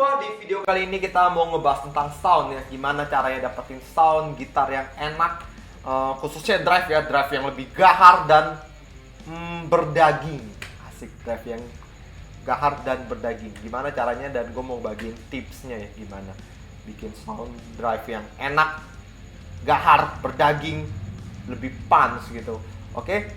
semua, di video kali ini kita mau ngebahas tentang sound ya. Gimana caranya dapetin sound gitar yang enak, khususnya drive ya, drive yang lebih gahar dan berdaging. Asik, drive yang gahar dan berdaging. Gimana caranya, dan gue mau bagiin tipsnya ya, gimana bikin sound drive yang enak, gahar, berdaging, lebih punch gitu. Oke?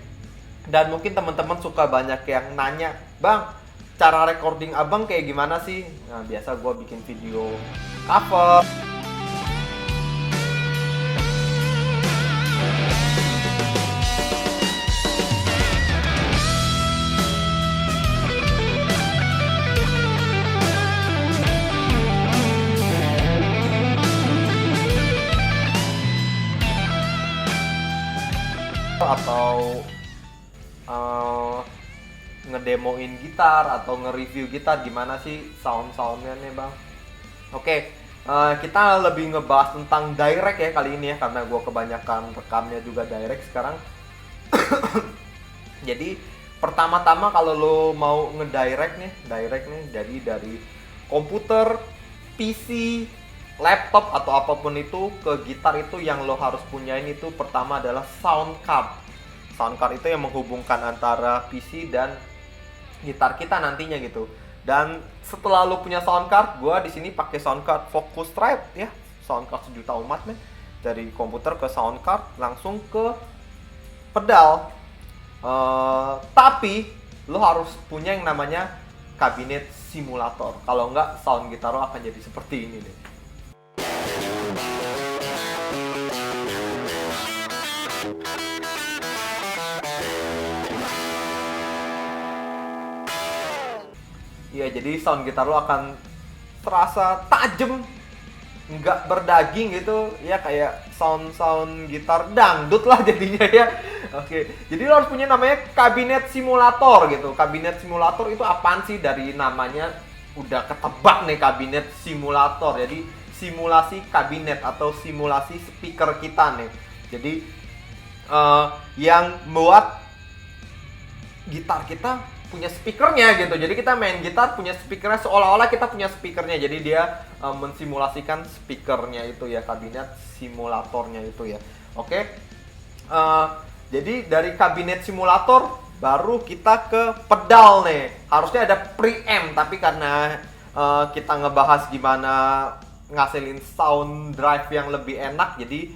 Dan mungkin teman-teman suka banyak yang nanya, "Bang, cara recording abang kayak gimana sih?" Nah, biasa gue bikin video cover. Atau ngedemoin gitar atau nge-review gitar, gimana sih sound-soundnya nih bang. Oke, kita lebih ngebahas tentang direct ya kali ini ya, karena gue kebanyakan rekamnya juga direct sekarang. Jadi pertama-tama kalau lo mau ngedirect nih, jadi dari komputer, PC, laptop atau apapun itu ke gitar, itu yang lo harus punyain itu pertama adalah sound card. Sound card itu yang menghubungkan antara PC dan gitar kita nantinya gitu. Dan setelah lo punya sound card, gue di sini pakai sound card Focusrite ya, sound card sejuta umat men. Dari komputer ke sound card langsung ke pedal. Tapi lo harus punya yang namanya kabinet simulator. Kalau enggak, sound gitar lo akan jadi seperti ini deh. Iya, jadi sound gitar lo akan terasa tajam, nggak berdaging gitu ya, kayak sound gitar dangdut lah jadinya ya. Oke, jadi lo harus punya namanya kabinet simulator gitu. Kabinet simulator itu apaan sih? Dari namanya udah ketebak nih, kabinet simulator. Jadi simulasi kabinet atau simulasi speaker kita nih. Jadi yang buat gitar kita punya speakernya gitu. Jadi kita main gitar punya speakernya, seolah-olah kita punya speakernya. Jadi dia mensimulasikan speakernya itu ya, kabinet simulatornya itu ya. Oke. Jadi dari kabinet simulator baru kita ke pedal nih. Harusnya ada preamp, tapi karena kita ngebahas gimana ngasilin sound drive yang lebih enak, jadi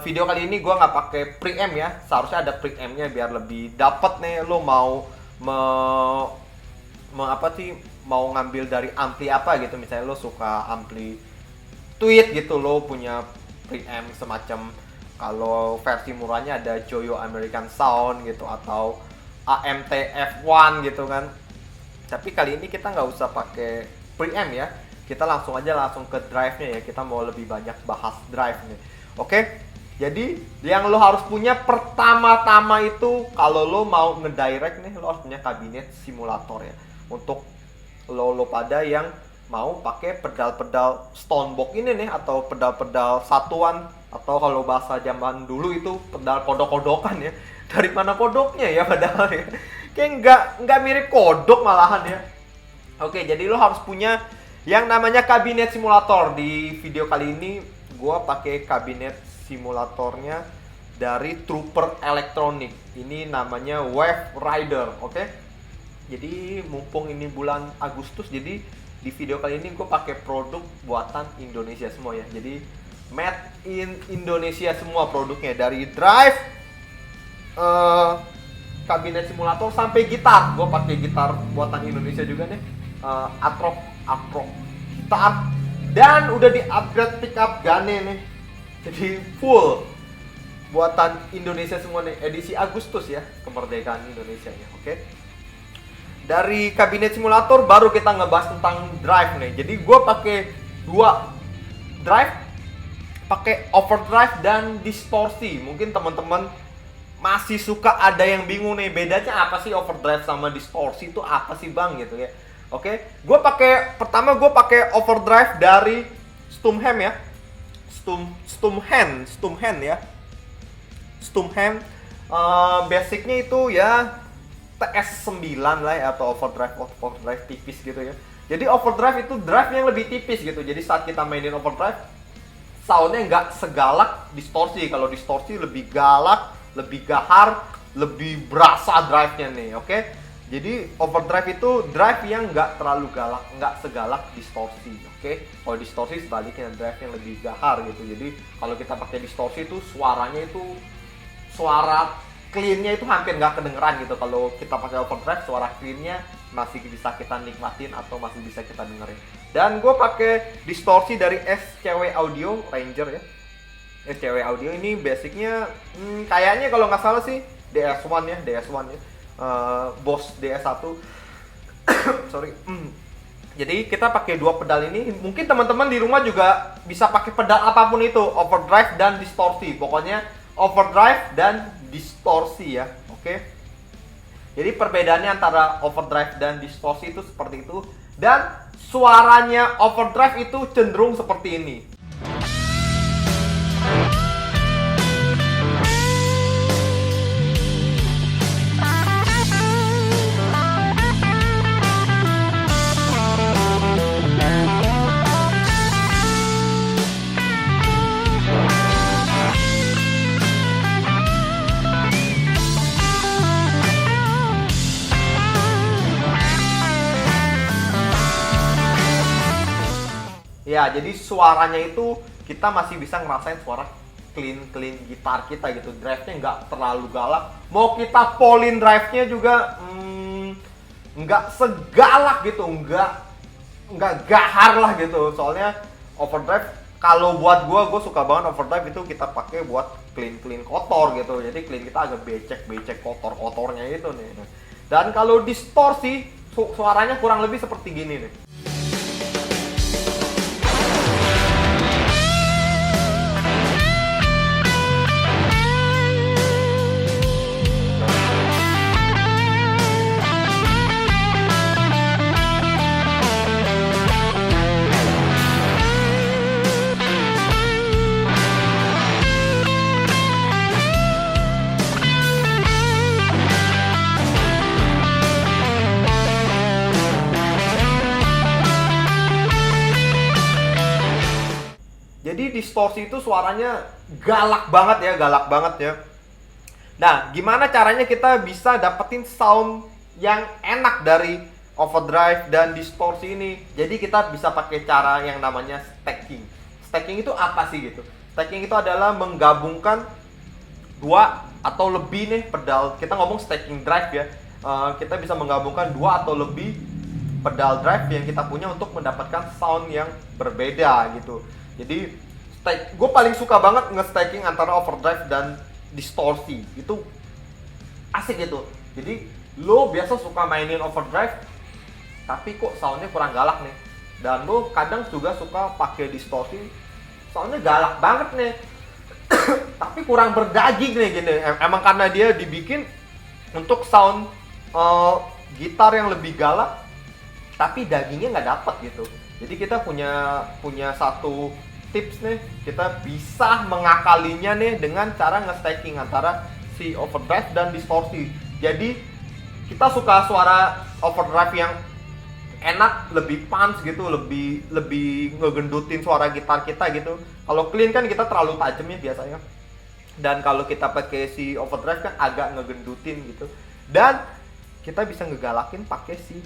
video kali ini gue nggak pakai preamp ya. Seharusnya ada preampnya biar lebih dapet nih. Lo mau mau ngambil dari ampli apa gitu, misalnya lo suka ampli tweet gitu, lo punya preamp semacam, kalau versi murahnya ada Joyo American Sound gitu, atau AMT F1 gitu kan. Tapi kali ini kita nggak usah pakai preamp ya, kita langsung ke drive-nya ya. Kita mau lebih banyak bahas drive nih. Oke, jadi yang lo harus punya pertama-tama itu, kalau lo mau ngedirect nih, lo harus punya kabinet simulator ya. Untuk lo pada yang mau pakai pedal-pedal Stonebox ini nih, atau pedal-pedal satuan, atau kalau bahasa zaman dulu itu pedal kodok-kodokan ya. Dari mana kodoknya ya padahal ya. Kayak nggak mirip kodok malahan ya. Oke, jadi lo harus punya yang namanya kabinet simulator. Di video kali ini gue pakai kabinet simulatornya dari Trooper Electronic. Ini namanya Wave Rider, oke? Jadi mumpung ini bulan Agustus, jadi di video kali ini gue pakai produk buatan Indonesia semua ya. Jadi made in Indonesia semua produknya, dari drive, kabinet simulator sampai gitar. Gue pakai gitar buatan Indonesia juga nih, Atrox gitar, dan udah di upgrade pickup Gane nih. Jadi full buatan Indonesia semua nih, edisi Agustus ya, kemerdekaan Indonesia ya. Oke. Dari kabinet simulator baru kita ngebahas tentang drive nih. Jadi gue pakai dua drive, pakai overdrive dan distorsi. Mungkin teman-teman masih suka ada yang bingung nih, bedanya apa sih overdrive sama distorsi itu apa sih bang gitu ya. Oke, gue pakai overdrive dari Stumham ya. Stumham ya. Stumham basicnya itu ya TS9 lah ya, atau overdrive tipis gitu ya. Jadi overdrive itu drive yang lebih tipis gitu. Jadi saat kita mainin overdrive, soundnya nggak segalak distorsi. Kalau distorsi lebih galak, lebih gahar, lebih berasa drive-nya nih, oke? Jadi overdrive itu drive yang nggak terlalu galak, nggak segalak distorsi, oke? Kalau distorsi sebaliknya, drive yang lebih gahar gitu. Jadi kalau kita pakai distorsi itu suaranya itu suara clean-nya itu hampir nggak kedengeran gitu. Kalau kita pakai overdrive, suara clean-nya masih bisa kita nikmatin atau masih bisa kita dengerin. Dan gue pakai distorsi dari SCW Audio Ranger ya. SCW Audio ini basicnya kayaknya kalau nggak salah sih DS1 ya, Boss DS1. Sorry. Jadi kita pakai dua pedal ini. Mungkin teman-teman di rumah juga bisa pakai pedal apapun itu, overdrive dan distorsi. Pokoknya overdrive dan distorsi ya, oke? Jadi perbedaannya antara overdrive dan distorsi itu seperti itu. Dan suaranya overdrive itu cenderung seperti ini. Ya, jadi suaranya itu kita masih bisa ngerasain suara clean gitar kita gitu. Drive-nya nggak terlalu galak. Mau kita polin drive-nya juga nggak segalak gitu, nggak gahar lah gitu. Soalnya overdrive kalau buat gue suka banget overdrive itu kita pakai buat clean kotor gitu. Jadi clean kita agak becek kotornya itu nih. Dan kalau distorsi suaranya kurang lebih seperti gini nih. Jadi distorsi itu suaranya galak banget ya. Nah, gimana caranya kita bisa dapetin sound yang enak dari overdrive dan distorsi ini? Jadi kita bisa pakai cara yang namanya stacking. Stacking itu apa sih gitu? Stacking itu adalah menggabungkan dua atau lebih nih pedal. Kita ngomong stacking drive ya. Kita bisa menggabungkan dua atau lebih pedal drive yang kita punya untuk mendapatkan sound yang berbeda gitu. Jadi gue paling suka banget nge-stacking antara overdrive dan distorsi. Itu asik gitu. Jadi lo biasa suka mainin overdrive tapi kok soundnya kurang galak nih. Dan lo kadang juga suka pakai distorsi, soundnya galak banget nih tapi kurang berdaging nih gini. Emang karena dia dibikin untuk sound gitar yang lebih galak tapi dagingnya nggak dapet gitu. Jadi kita punya satu tips nih, kita bisa mengakalinya nih dengan cara nge-stacking antara si overdrive dan distorsi. Jadi kita suka suara overdrive yang enak, lebih punch gitu, lebih ngegendutin suara gitar kita gitu. Kalau clean kan kita terlalu tajam ya biasanya. Dan kalau kita pakai si overdrive kan agak ngegendutin gitu. Dan kita bisa ngegalakin pakai si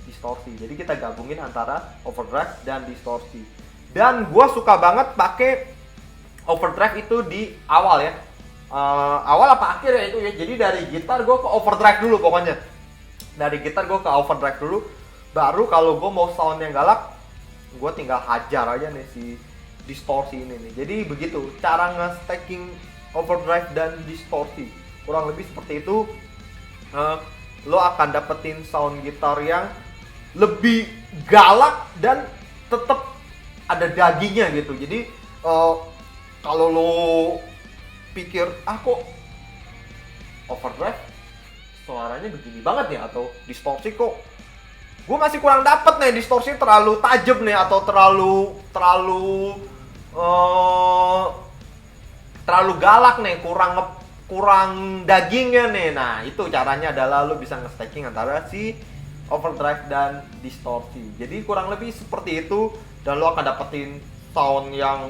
distorsi. Jadi kita gabungin antara overdrive dan distorsi. Dan gue suka banget pakai overdrive itu di awal ya. Awal apa akhir ya itu ya. Jadi dari gitar gue ke overdrive dulu pokoknya. Dari gitar gue ke overdrive dulu. Baru kalau gue mau sound yang galak, gue tinggal hajar aja nih si distorsi ini nih. Jadi begitu cara nge-stacking overdrive dan distorsi. Kurang lebih seperti itu. Lo akan dapetin sound gitar yang lebih galak dan tetap ada dagingnya gitu. Jadi kalau lo pikir kok overdrive suaranya begini banget ya, atau distorsi kok gue masih kurang dapet nih, distorsi terlalu tajam nih, atau terlalu galak nih, kurang dagingnya nih. Nah itu caranya adalah lo bisa nge-stacking antara si overdrive dan distorsi. Jadi kurang lebih seperti itu, dan lo akan dapetin sound yang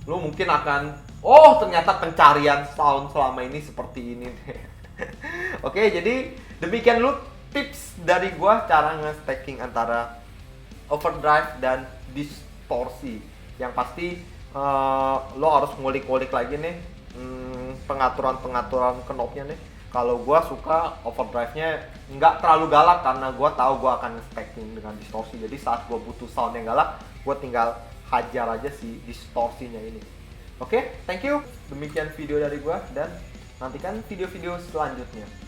lo mungkin akan, oh ternyata pencarian sound selama ini seperti ini. Oke, jadi demikian lu tips dari gua cara nge-stacking antara overdrive dan distorsi. Yang pasti lo harus ngulik-ngulik lagi nih pengaturan-pengaturan knobnya nih. Kalau gua suka overdrive-nya nggak terlalu galak karena gua tahu gua akan nge-stacking dengan distorsi. Jadi saat gua butuh sound yang galak, gua tinggal hajar aja si distorsinya ini. Oke, thank you. Demikian video dari gua, dan nantikan video-video selanjutnya.